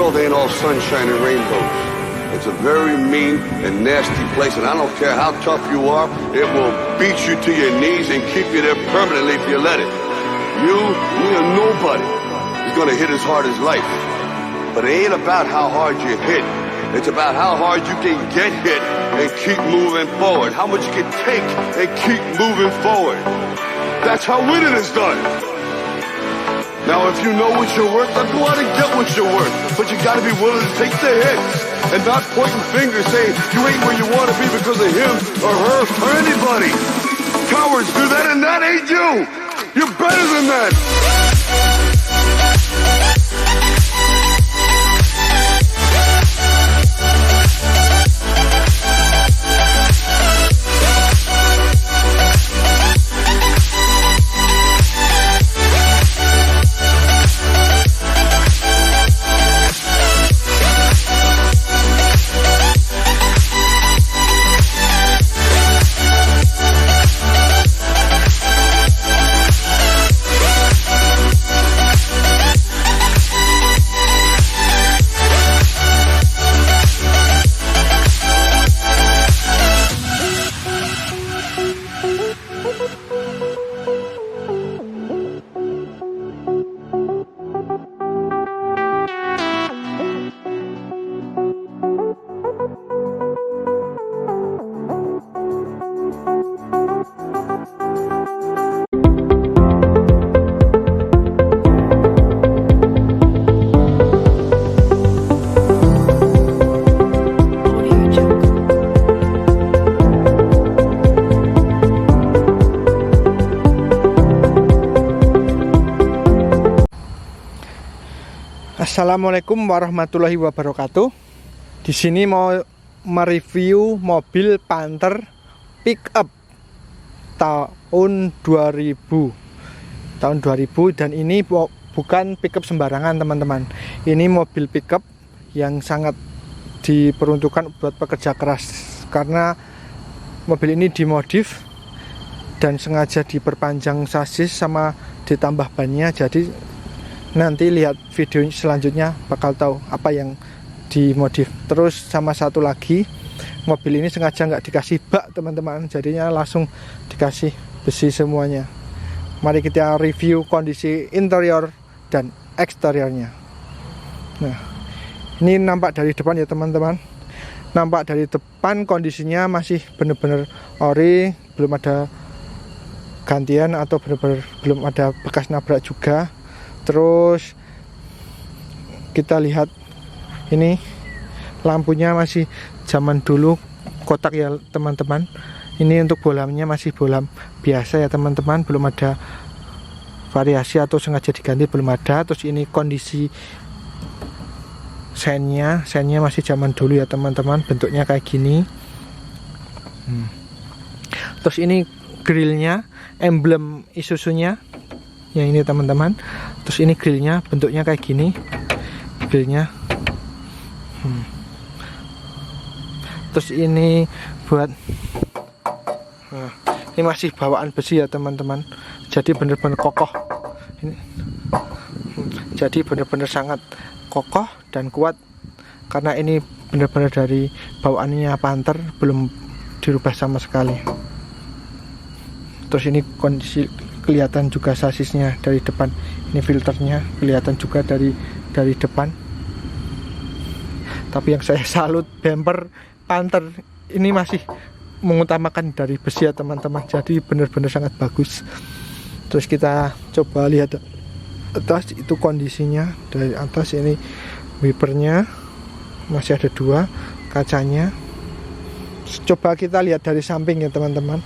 world ain't all sunshine and rainbows. It's a very mean and nasty place, and I don't care how tough you are, it will beat you to your knees and keep you there permanently if you let it. You, me, or nobody is gonna hit as hard as life. But it ain't about how hard you hit. It's about how hard you can get hit and keep moving forward. How much you can take and keep moving forward. That's how winning is done. Now, if you know what you're worth, then go out and get what you're worth. But you gotta be willing to take the hits and not pointing fingers saying you ain't where you wanna be because of him or her or anybody. Cowards do that, and that ain't you. You're better than that. Assalamualaikum warahmatullahi wabarakatuh. Di sini mau mereview mobil Panther pickup tahun 2000 dan ini bukan pickup sembarangan, teman-teman. Ini mobil pickup yang sangat diperuntukkan buat pekerja keras karena mobil ini dimodif dan sengaja diperpanjang sasis sama ditambah bannya. Jadi nanti lihat video selanjutnya bakal tahu apa yang dimodif. Terus sama satu lagi, mobil ini sengaja nggak dikasih bak, teman-teman, jadinya langsung dikasih besi semuanya. Mari kita review kondisi interior dan eksteriornya. Nah, ini nampak dari depan ya, teman-teman. Nampak dari depan kondisinya masih bener-bener ori, belum ada gantian atau bener-bener belum ada bekas nabrak juga. Terus kita lihat ini lampunya masih zaman dulu kotak ya, teman-teman. Ini untuk bolamnya masih bolam biasa ya, teman-teman, belum ada variasi atau sengaja diganti, belum ada. Terus ini kondisi sennya masih zaman dulu ya, teman-teman, bentuknya kayak gini. Terus ini grillnya, emblem Isuzunya yang ini, teman-teman. Terus ini grillnya bentuknya kayak gini, grillnya. Terus ini buat ini masih bawaan besi ya, teman-teman, jadi bener-bener kokoh ini. Jadi bener-bener sangat kokoh dan kuat karena ini bener-bener dari bawaannya Panther, belum dirubah sama sekali. Terus ini kondisi kelihatan juga sasisnya dari depan. Ini filternya kelihatan juga dari depan. Tapi yang saya salut, bumper Panther ini masih mengutamakan dari besi ya, teman-teman. Jadi benar-benar sangat bagus. Terus kita coba lihat atas, itu kondisinya dari atas. Ini wipernya masih ada 2, kacanya. Coba kita lihat dari samping ya, teman-teman.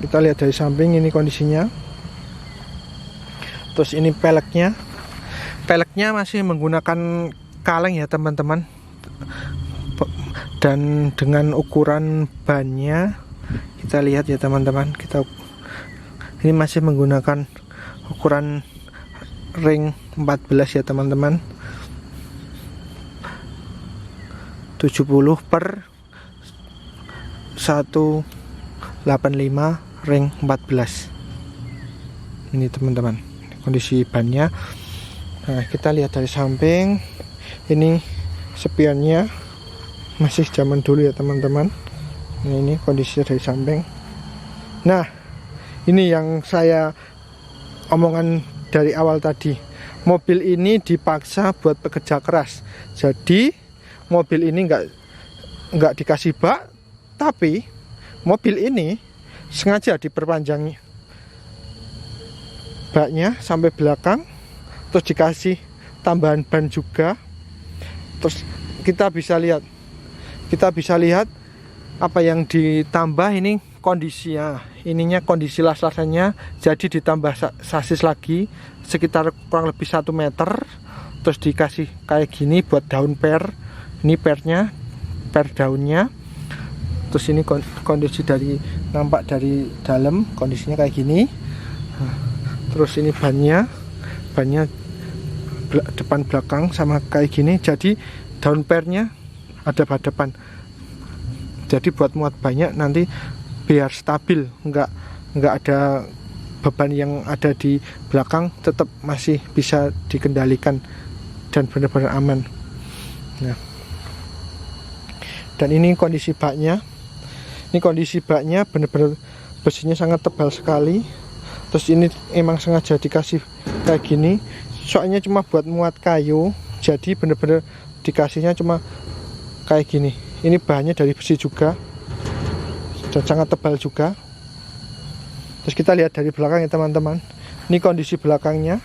Kita lihat dari samping, ini kondisinya. Terus ini peleknya masih menggunakan kaleng ya, teman-teman. Dan dengan ukuran bannya kita lihat ya, teman-teman, ini masih menggunakan ukuran ring 14 ya, teman-teman. 70 per 185 ring 14. Ini, teman-teman, kondisi bannya. Nah, kita lihat dari samping. Ini spionnya masih zaman dulu ya teman-teman. Nah, ini kondisi dari samping. Nah, ini yang saya omongan dari awal tadi. Mobil ini dipaksa buat pekerja keras. Jadi mobil ini nggak dikasih bak, tapi mobil ini sengaja diperpanjang baknya sampai belakang, terus dikasih tambahan ban juga. Terus kita bisa lihat apa yang ditambah ini kondisinya. Ininya kondisi las-lasannya, jadi ditambah sasis lagi sekitar kurang lebih 1 meter. Terus dikasih kayak gini buat daun per. Ini pernya, per daunnya. Terus ini kondisi dari nampak dari dalam, kondisinya kayak gini. Terus ini bannya depan belakang sama kayak gini. Jadi daun pernya ada depan. Jadi buat muat banyak nanti biar stabil, nggak ada beban yang ada di belakang, tetap masih bisa dikendalikan dan benar-benar aman. Nah, dan ini kondisi baknya. Ini kondisi baknya benar-benar besinya sangat tebal sekali. Terus ini emang sengaja dikasih kayak gini, soalnya cuma buat muat kayu. Jadi benar-benar dikasihnya cuma kayak gini. Ini bahannya dari besi juga dan sangat tebal juga. Terus kita lihat dari belakang ya teman-teman. Ini kondisi belakangnya.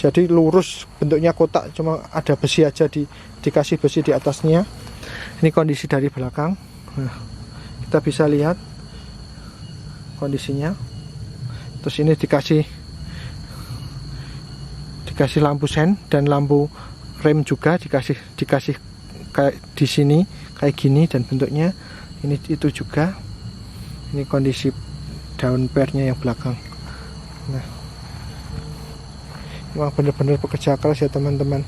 Jadi lurus, bentuknya kotak, cuma ada besi aja, dikasih besi di atasnya. Ini kondisi dari belakang. Nah, kita bisa lihat kondisinya. Terus ini dikasih lampu sen dan lampu rem juga, dikasih kayak di sini kayak gini, dan bentuknya ini itu juga. Ini kondisi daun pernya yang belakang. Nah, memang benar-benar pekerja keras ya teman-teman.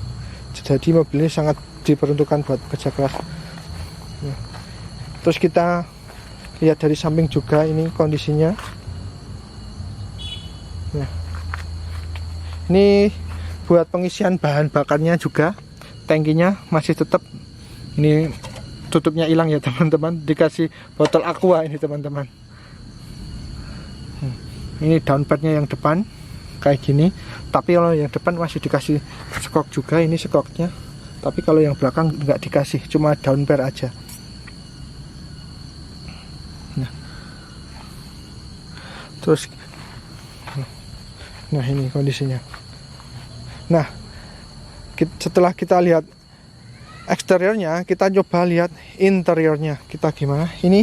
Jadi mobil ini sangat diperuntukkan buat pekerja keras. Nah, terus kita lihat dari samping juga ini kondisinya. Nah, ini buat pengisian bahan bakarnya juga, tangkinya masih tetap. Ini tutupnya hilang ya teman-teman, dikasih botol aqua ini teman-teman. Ini down padnya yang depan kayak gini, tapi kalau yang depan masih dikasih skok juga, ini skoknya. Tapi kalau yang belakang nggak dikasih, cuma down pad aja. Nah, terus nah ini kondisinya. Nah, setelah kita lihat eksteriornya, kita coba lihat interiornya kita gimana. Ini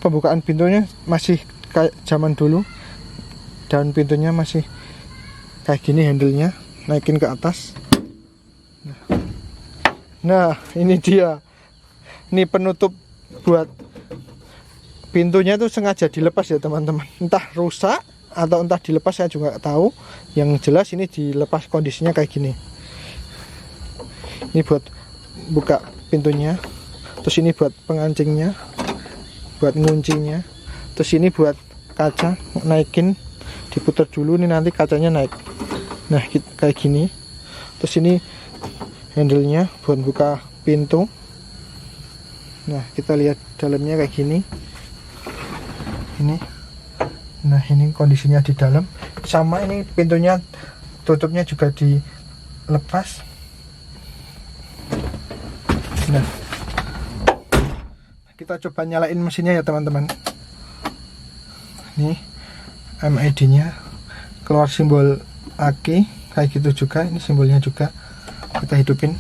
pembukaan pintunya masih kayak zaman dulu, dan pintunya masih kayak gini, handle-nya naikin ke atas. Nah, ini dia. Ini penutup buat pintunya itu sengaja dilepas ya teman-teman. Entah rusak atau entah dilepas, saya juga nggak tahu. Yang jelas ini dilepas, kondisinya kayak gini. Ini buat buka pintunya. Terus ini buat pengancingnya, buat nguncinya. Terus ini buat kaca, naikin, diputar dulu, ini nanti kacanya naik. Nah, kayak gini. Terus ini handle-nya buat buka pintu. Nah, kita lihat dalamnya kayak gini. Ini. Nah, ini kondisinya di dalam. Sama ini pintunya, tutupnya juga dilepas. Nah, kita coba nyalain mesinnya ya teman-teman. Ini MID-nya keluar simbol aki kayak gitu juga. Ini simbolnya juga. Kita hidupin.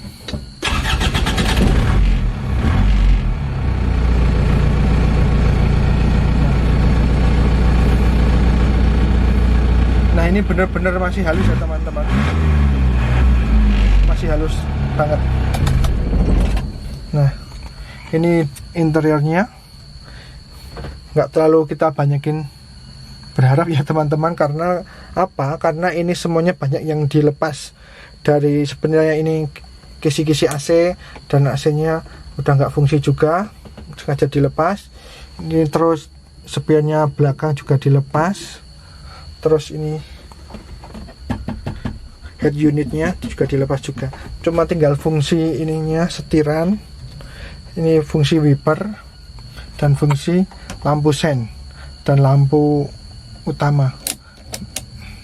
Nah, ini bener-bener masih halus ya teman-teman. Masih halus banget. Nah, ini interiornya. Nggak terlalu kita banyakin berharap ya teman-teman, karena apa? Karena ini semuanya banyak yang dilepas. Dari sebenarnya ini kisi-kisi AC, dan AC-nya udah nggak fungsi juga, sengaja dilepas. Ini terus spionnya belakang juga dilepas. Terus ini head unitnya juga dilepas juga, cuma tinggal fungsi ininya setiran, ini fungsi wiper dan fungsi lampu sen dan lampu utama.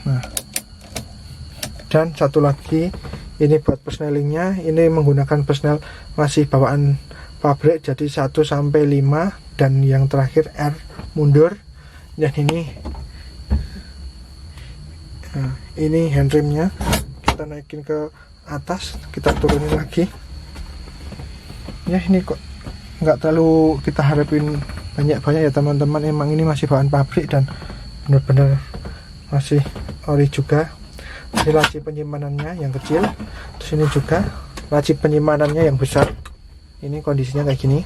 Nah, dan satu lagi ini buat persnelingnya, ini menggunakan persnel masih bawaan pabrik, jadi 1 sampai 5 dan yang terakhir R mundur. Dan ini handremnya kita naikin ke atas, kita turunin lagi ya. Ini kok nggak terlalu kita harapin banyak-banyak ya teman-teman, emang ini masih bawaan pabrik dan benar-benar masih ori juga. Ini laci penyimpanannya yang kecil, terus ini juga laci penyimpanannya yang besar. Ini kondisinya kayak gini.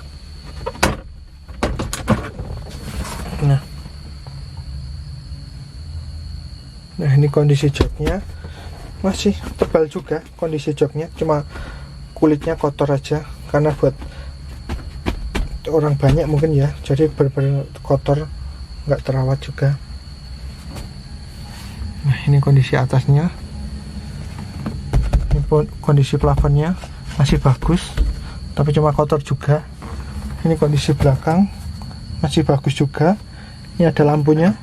Nah ini kondisi joknya masih tebal juga, kondisi joknya cuma kulitnya kotor aja karena buat orang banyak mungkin ya, jadi benar-benar kotor, nggak terawat juga. Nah ini kondisi atasnya, ini kondisi plafonnya masih bagus tapi cuma kotor juga. Ini kondisi belakang masih bagus juga, ini ada lampunya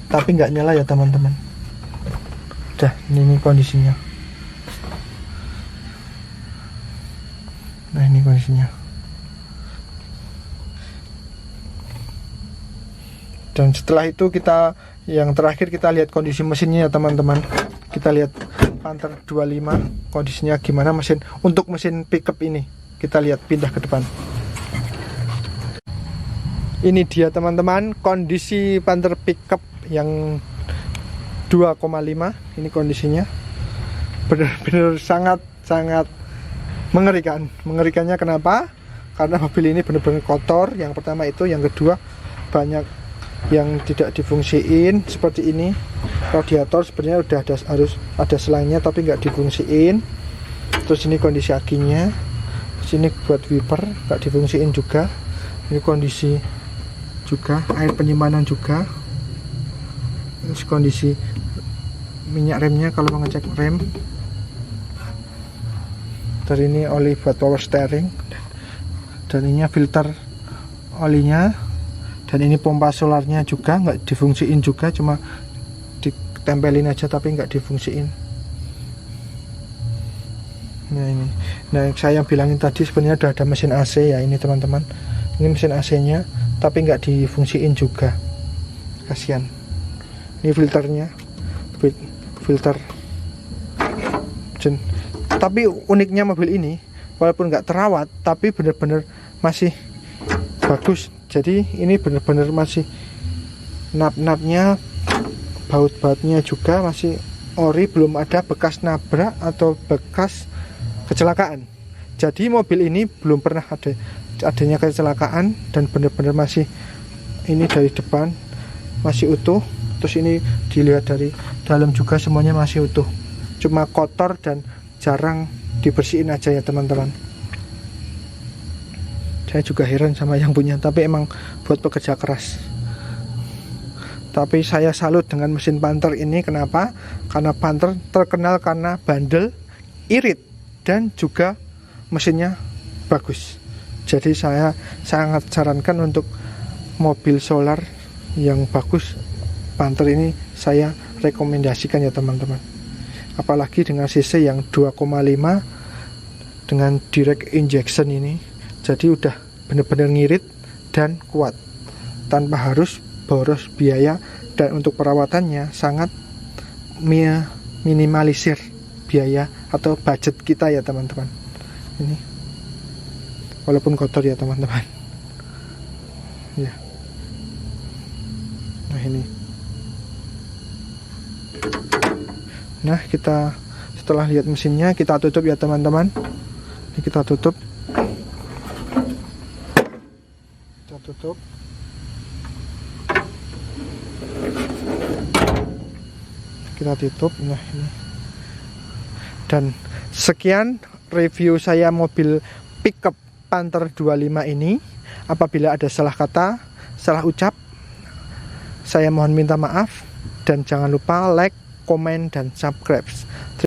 tapi nggak nyala ya teman-teman. Udah, ini kondisinya. Nah ini kondisinya. Dan setelah itu kita, yang terakhir kita lihat kondisi mesinnya ya teman-teman. Kita lihat Panther 25 kondisinya gimana mesin, untuk mesin pickup ini. Kita lihat, pindah ke depan. Ini dia teman-teman kondisi Panther pickup yang 2,5. Ini kondisinya benar-benar sangat mengerikan. Mengerikannya kenapa? Karena mobil ini benar-benar kotor. Yang pertama itu, yang kedua banyak yang tidak difungsiin seperti ini. Radiator sebenarnya udah harus ada selangnya tapi nggak difungsiin. Terus ini kondisi akinya, sini buat wiper nggak difungsiin juga. Ini kondisi juga air penyimpanan juga. Ini kondisi minyak remnya kalau mau ngecek rem. Dan ini oli buat power steering, dan ini filter olinya, dan ini pompa solarnya juga nggak difungsiin juga, cuma ditempelin aja tapi nggak difungsiin. Nah ini, nah saya bilangin tadi sebenarnya udah ada mesin AC ya ini teman-teman. Ini mesin AC nya tapi nggak difungsiin juga, kasihan. Ini filternya, filter. Tapi uniknya mobil ini walaupun nggak terawat tapi bener-bener masih bagus. Jadi ini bener-bener masih nap-napnya, baut-bautnya juga masih ori, belum ada bekas nabrak atau bekas kecelakaan. Jadi mobil ini belum pernah adanya kecelakaan dan bener-bener masih, ini dari depan masih utuh. Terus ini dilihat dari dalam juga semuanya masih utuh, cuma kotor dan jarang dibersihin aja ya teman-teman. Saya juga heran sama yang punya, tapi emang buat pekerja keras. Tapi saya salut dengan mesin Panther ini. Kenapa? Karena Panther terkenal karena bandel, irit, dan juga mesinnya bagus. Jadi saya sangat sarankan untuk mobil solar yang bagus, Panther ini saya rekomendasikan ya teman-teman. Apalagi dengan cc yang 2,5 dengan direct injection ini, jadi udah bener-bener ngirit dan kuat tanpa harus boros biaya, dan untuk perawatannya sangat minimalisir biaya atau budget kita ya teman-teman. Ini walaupun kotor ya teman-teman ya. Nah ini, nah kita setelah lihat mesinnya kita tutup ya teman-teman. Ini kita tutup, kita tutup. Nah ini, dan sekian review saya mobil pickup Panther 25 ini. Apabila ada salah kata, salah ucap, saya mohon minta maaf, dan jangan lupa like, komen, dan subscribe.